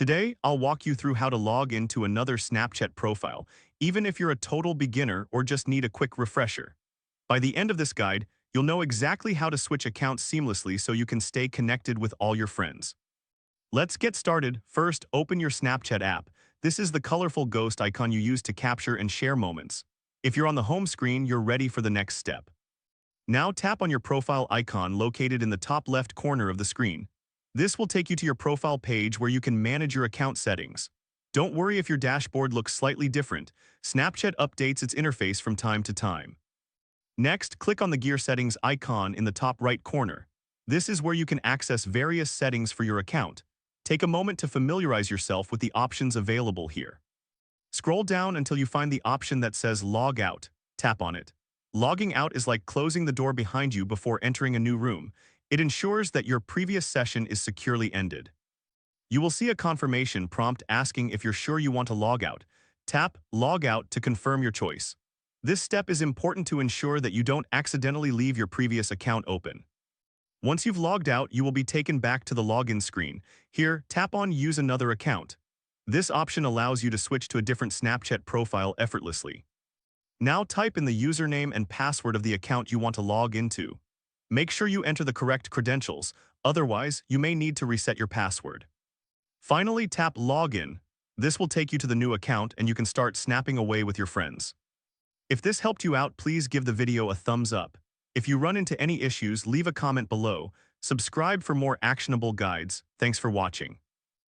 Today, I'll walk you through how to log into another Snapchat profile, even if you're a total beginner or just need a quick refresher. By the end of this guide, you'll know exactly how to switch accounts seamlessly so you can stay connected with all your friends. Let's get started. First, open your Snapchat app. This is the colorful ghost icon you use to capture and share moments. If you're on the home screen, you're ready for the next step. Now tap on your profile icon located in the top left corner of the screen. This will take you to your profile page where you can manage your account settings. Don't worry if your dashboard looks slightly different. Snapchat updates its interface from time to time. Next, click on the gear settings icon in the top right corner. This is where you can access various settings for your account. Take a moment to familiarize yourself with the options available here. Scroll down until you find the option that says Log Out. Tap on it. Logging out is like closing the door behind you before entering a new room. It ensures that your previous session is securely ended. You will see a confirmation prompt asking if you're sure you want to log out. Tap Log Out to confirm your choice. This step is important to ensure that you don't accidentally leave your previous account open. Once you've logged out, you will be taken back to the login screen. Here, tap on Use Another Account. This option allows you to switch to a different Snapchat profile effortlessly. Now type in the username and password of the account you want to log into. Make sure you enter the correct credentials, otherwise you may need to reset your password. Finally, tap Login. This will take you to the new account and you can start snapping away with your friends. If this helped you out, please give the video a thumbs up. If you run into any issues, leave a comment below. Subscribe for more actionable guides. Thanks for watching.